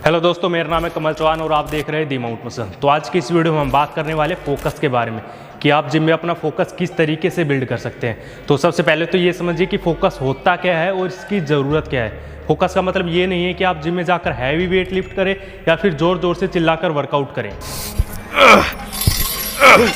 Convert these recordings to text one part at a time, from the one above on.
Hello दोस्तों, मेरा नाम है कमल चौहान और आप देख रहे हैं दी माउंट मिशन। तो आज की इस वीडियो में हम बात करने वाले फोकस के बारे में कि आप जिम में अपना फोकस किस तरीके से बिल्ड कर सकते हैं। तो सबसे पहले तो ये समझिए कि फोकस होता क्या है और इसकी ज़रूरत क्या है। फोकस का मतलब ये नहीं है कि आप जिम में जाकर हैवी वेट लिफ्ट करें या फिर ज़ोर ज़ोर से चिल्लाकर वर्कआउट करें।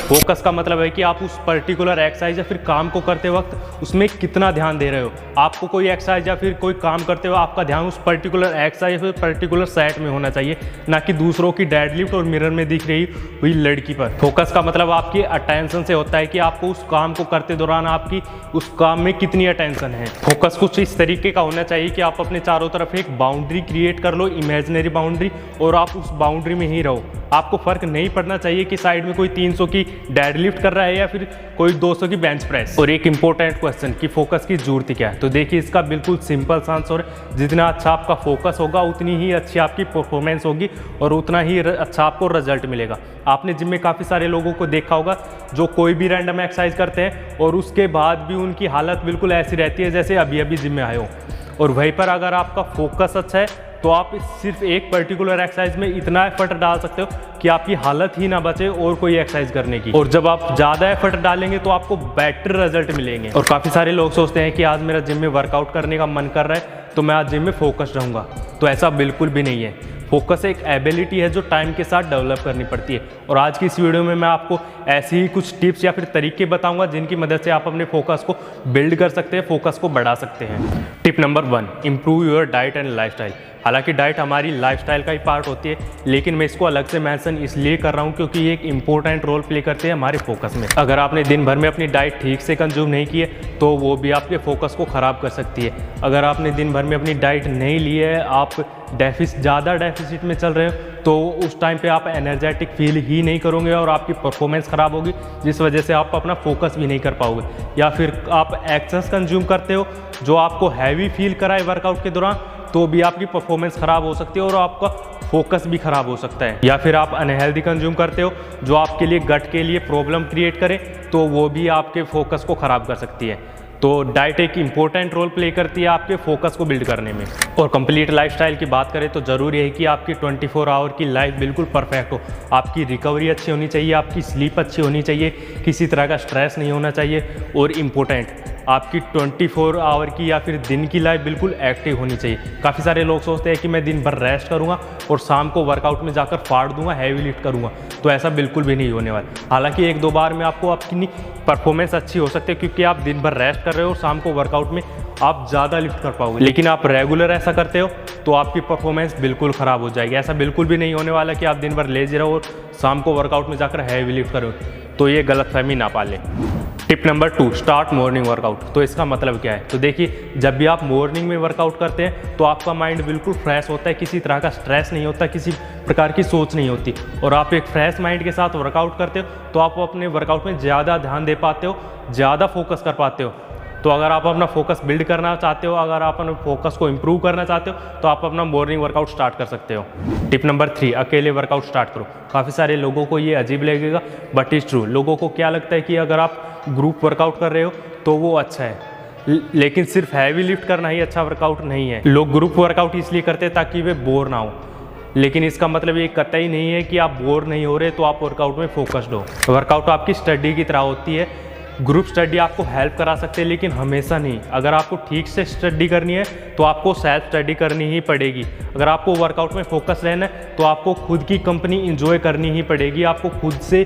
फोकस का मतलब है कि आप उस पर्टिकुलर एक्सरसाइज या फिर काम को करते वक्त उसमें कितना ध्यान दे रहे हो। आपको कोई एक्सरसाइज या फिर कोई काम करते हुए आपका ध्यान उस पर्टिकुलर एक्सरसाइज या फिर पर्टिकुलर सेट में होना चाहिए, ना कि दूसरों की डेडलिफ्ट और मिरर में दिख रही हुई लड़की पर। फोकस का मतलब आपकी अटेंशन से होता है कि आपको उस काम को करते दौरान आपकी उस काम में कितनी अटेंशन है। फोकस कुछ इस तरीके का होना चाहिए कि आप अपने चारों तरफ एक बाउंड्री क्रिएट कर लो, इमेजिनरी बाउंड्री, और आप उस बाउंड्री में ही रहो। आपको फर्क नहीं पड़ना चाहिए कि साइड में कोई 300 की डेडलिफ्ट कर रहा है या फिर कोई 200 की बेंच प्रेस। और एक इंपॉर्टेंट क्वेश्चन कि फोकस की जरूरत क्या है, तो देखिए इसका बिल्कुल सिंपल आंसर है, जितना अच्छा आपका फोकस होगा उतनी ही अच्छी आपकी परफॉर्मेंस होगी और उतना ही अच्छा आपको रिजल्ट मिलेगा। आपने जिम में काफ़ी सारे लोगों को देखा होगा जो कोई भी रैंडम एक्सरसाइज करते हैं और उसके बाद भी उनकी हालत बिल्कुल ऐसी रहती है जैसे अभी अभी जिम में आए हो। और वहीं पर अगर आपका फोकस अच्छा है तो आप सिर्फ एक पर्टिकुलर एक्सरसाइज में इतना एफर्ट डाल सकते हो कि आपकी हालत ही ना बचे और कोई एक्सरसाइज करने की। और जब आप ज़्यादा एफर्ट डालेंगे तो आपको बेटर रिजल्ट मिलेंगे। और काफ़ी सारे लोग सोचते हैं कि आज मेरा जिम में वर्कआउट करने का मन कर रहा है तो मैं आज जिम में फोकस रहूँगा, तो ऐसा बिल्कुल भी नहीं है। फोकस एक एबिलिटी है जो टाइम के साथ डेवलप करनी पड़ती है। और आज की इस वीडियो में मैं आपको ऐसी ही कुछ टिप्स या फिर तरीके बताऊंगा जिनकी मदद से आप अपने फोकस को बिल्ड कर सकते हैं, फोकस को बढ़ा सकते हैं। Tip number 1, improve your diet and lifestyle. हालांकि डाइट हमारी लाइफस्टाइल का ही पार्ट होती है, लेकिन मैं इसको अलग से मेंशन इसलिए कर रहा हूँ क्योंकि ये एक इंपॉर्टेंट रोल प्ले करते हैं हमारे फोकस में। अगर आपने दिन भर में अपनी डाइट ठीक से कंज्यूम नहीं की है तो वो भी आपके फोकस को ख़राब कर सकती है। अगर आपने दिन भर में अपनी डाइट नहीं ली है, आप ज़्यादा डेफिसिट में चल रहे हो, तो उस टाइम पे आप एनर्जेटिक फील ही नहीं करोगे और आपकी परफॉर्मेंस ख़राब होगी, जिस वजह से आप अपना फोकस भी नहीं कर पाओगे। या फिर आप एक्सेस कंज्यूम करते हो जो आपको हैवी फील कराए वर्कआउट के दौरान, तो भी आपकी परफॉर्मेंस ख़राब हो सकती है और आपका फोकस भी ख़राब हो सकता है। या फिर आप अनहेल्दी कंज्यूम करते हो जो आपके लिए गट के लिए प्रॉब्लम क्रिएट करे, तो वो भी आपके फोकस को ख़राब कर सकती है। तो डाइट एक इम्पोर्टेंट रोल प्ले करती है आपके फोकस को बिल्ड करने में। और कंप्लीट लाइफस्टाइल की बात करें तो ज़रूरी है कि आपकी 24 आवर की लाइफ बिल्कुल परफेक्ट हो। आपकी रिकवरी अच्छी होनी चाहिए, आपकी स्लीप अच्छी होनी चाहिए, किसी तरह का स्ट्रेस नहीं होना चाहिए, और इम्पोर्टेंट आपकी 24 आवर की या फिर दिन की लाइफ बिल्कुल एक्टिव होनी चाहिए। काफ़ी सारे लोग सोचते हैं कि मैं दिन भर रेस्ट करूँगा और शाम को वर्कआउट में जाकर फाड़ दूंगा, हैवी लिफ्ट करूँगा, तो ऐसा बिल्कुल भी नहीं होने वाला। हालांकि 1-2 बार में आपको आपकी परफॉर्मेंस अच्छी हो सकती है क्योंकि आप दिन भर रेस्ट कर रहे हो और शाम को वर्कआउट में आप ज़्यादा लिफ्ट कर पाओगे। लेकिन आप रेगुलर ऐसा करते हो तो आपकी परफॉर्मेंस बिल्कुल ख़राब हो जाएगी। ऐसा बिल्कुल भी नहीं होने वाला कि आप दिन भर लेजी रहो और शाम को वर्कआउट में जाकर हैवी लिफ्ट करो, तो ये गलतफहमी ना पालें। Tip number 2, start morning workout. तो इसका मतलब क्या है, तो देखिए जब भी आप मॉर्निंग में वर्कआउट करते हैं तो आपका माइंड बिल्कुल फ्रेश होता है, किसी तरह का स्ट्रेस नहीं होता, किसी प्रकार की सोच नहीं होती, और आप एक फ्रेश माइंड के साथ वर्कआउट करते हो तो आप अपने वर्कआउट में ज़्यादा ध्यान दे पाते हो, ज़्यादा फोकस कर पाते हो। तो अगर आप अपना फोकस बिल्ड करना चाहते हो, अगर आप अपने फोकस को इंप्रूव करना चाहते हो, तो आप अपना मॉर्निंग वर्कआउट स्टार्ट कर सकते हो। टिप नंबर 3, अकेले वर्कआउट स्टार्ट करो। काफ़ी सारे लोगों को ये अजीब लगेगा बट इज़ ट्रू। लोगों को क्या लगता है कि अगर आप ग्रुप वर्कआउट कर रहे हो तो वो अच्छा है, लेकिन सिर्फ हैवी लिफ्ट करना ही अच्छा वर्कआउट नहीं है। लोग ग्रुप वर्कआउट इसलिए करते हैं ताकि वे बोर ना हो, लेकिन इसका मतलब ये कतई नहीं है कि आप बोर नहीं हो रहे तो आप वर्कआउट में फोकस्ड हो। वर्कआउट आपकी स्टडी की तरह होती है। ग्रुप स्टडी आपको हेल्प करा सकते हैं लेकिन हमेशा नहीं। अगर आपको ठीक से स्टडी करनी है तो आपको सेल्फ स्टडी करनी ही पड़ेगी। अगर आपको वर्कआउट में फोकस रहना है तो आपको खुद की कंपनी इंजॉय करनी ही पड़ेगी, आपको खुद से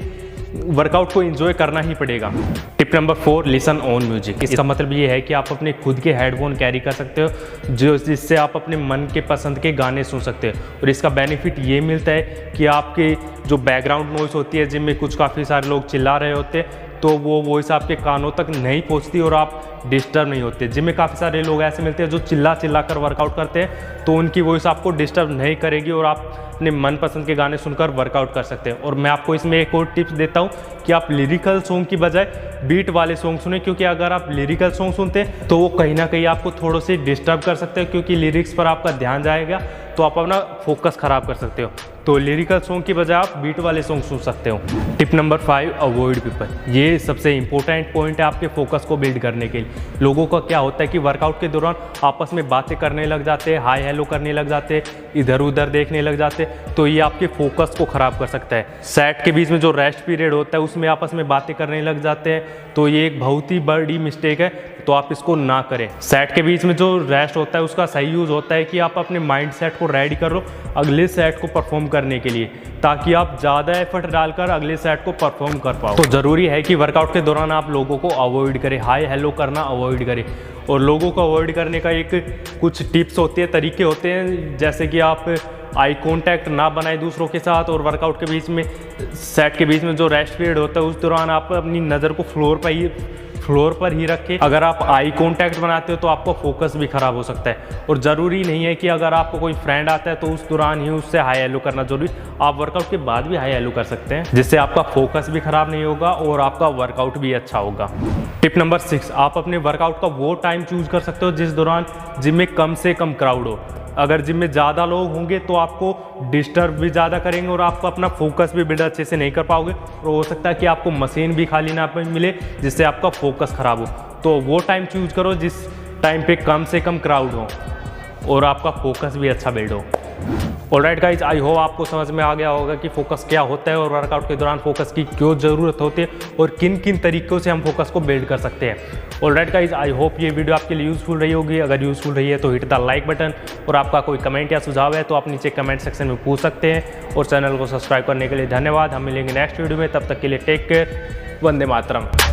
वर्कआउट को एंजॉय करना ही पड़ेगा। Tip number 4, listen on music. इसका मतलब ये है कि आप अपने खुद के हेडफोन कैरी कर सकते हो जिससे आप अपने मन के पसंद के गाने सुन सकते हो। और इसका बेनिफिट ये मिलता है कि आपके जो बैकग्राउंड नॉइस होती है, जिनमें कुछ काफ़ी सारे लोग चिल्ला रहे होते हैं, तो वो वॉइस आपके कानों तक नहीं पहुंचती और आप डिस्टर्ब नहीं होते। जिम में काफ़ी सारे लोग ऐसे मिलते हैं जो चिल्ला कर वर्कआउट करते हैं, तो उनकी वॉइस आपको डिस्टर्ब नहीं करेगी और आप अपने मनपसंद के गाने सुनकर वर्कआउट कर सकते हैं। और मैं आपको इसमें एक और टिप्स देता हूँ कि आप लिरिकल सॉन्ग की बजाय बीट वाले सॉन्ग सुने, क्योंकि अगर आप लिरिकल सॉन्ग सुनते हैं तो वो कहीं ना कहीं आपको थोड़े से डिस्टर्ब कर सकते हैं, क्योंकि लिरिक्स पर आपका ध्यान जाएगा तो आप अपना फोकस ख़राब कर सकते हो। तो लिरिकल सॉन्ग की बजाय आप बीट वाले सॉन्ग सुन सकते हो। Tip number 5, avoid people. ये सबसे इंपॉर्टेंट पॉइंट है आपके फोकस को बिल्ड करने के लिए। लोगों का क्या होता है कि वर्कआउट के दौरान आपस में बातें करने लग जाते हैं, हाय हेलो करने लग जाते हैं, इधर उधर देखने लग जाते हैं, तो ये आपके फोकस को ख़राब कर सकता है। सेट के बीच में जो रेस्ट पीरियड होता है उसमें आपस में बातें करने लग जाते हैं, तो ये एक बहुत ही बड़ी मिस्टेक है, तो आप इसको ना करें। सेट के बीच में जो रेस्ट होता है उसका सही यूज़ होता है कि आप अपने माइंड सेट को रेडी करो अगले सेट को परफॉर्म करने के लिए, ताकि आप ज़्यादा एफर्ट डालकर अगले सेट को परफॉर्म कर पाओ। तो ज़रूरी है कि वर्कआउट के दौरान आप लोगों को अवॉइड करें, हाय हेलो करना अवॉइड करें। और लोगों को अवॉइड करने का एक कुछ टिप्स होती है, तरीके होते हैं, जैसे कि आप आई कांटेक्ट ना बनाए दूसरों के साथ, और वर्कआउट के बीच में सेट के बीच में जो रेस्ट पीरियड होता है उस दौरान आप अपनी नज़र को फ्लोर पर ही रखें। अगर आप आई कांटेक्ट बनाते हो तो आपका फोकस भी ख़राब हो सकता है। और ज़रूरी नहीं है कि अगर आपको कोई फ्रेंड आता है तो उस दौरान ही उससे हाई हेलो करना जरूरी, आप वर्कआउट के बाद भी हाई हेलो कर सकते हैं, जिससे आपका फोकस भी ख़राब नहीं होगा और आपका वर्कआउट भी अच्छा होगा। टिप नंबर 6, आप अपने वर्कआउट का वो टाइम चूज़ कर सकते हो जिस दौरान जिम में कम से कम क्राउड हो। अगर जिम में ज़्यादा लोग होंगे तो आपको डिस्टर्ब भी ज़्यादा करेंगे और आपको अपना फोकस भी बिल्ड अच्छे से नहीं कर पाओगे, और हो सकता है कि आपको मशीन भी खाली ना मिले जिससे आपका फोकस ख़राब हो। तो वो टाइम चूज़ करो जिस टाइम पे कम से कम क्राउड हो और आपका फोकस भी अच्छा बिल्ड हो। ऑलराइट गाइज, आई होप आपको समझ में आ गया होगा कि फोकस क्या होता है और वर्कआउट के दौरान फोकस की क्यों ज़रूरत होती है और किन किन तरीक़ों से हम फोकस को बिल्ड कर सकते हैं। ऑलराइट गाइज, आई होप ये वीडियो आपके लिए यूज़फुल रही होगी। अगर यूज़फुल रही है तो हिट द लाइक बटन, और आपका कोई कमेंट या सुझाव है तो आप नीचे कमेंट सेक्शन में पूछ सकते हैं। और चैनल को सब्सक्राइब करने के लिए धन्यवाद। हम मिलेंगे नेक्स्ट वीडियो में, तब तक के लिए टेक केयर, वंदे मातरम।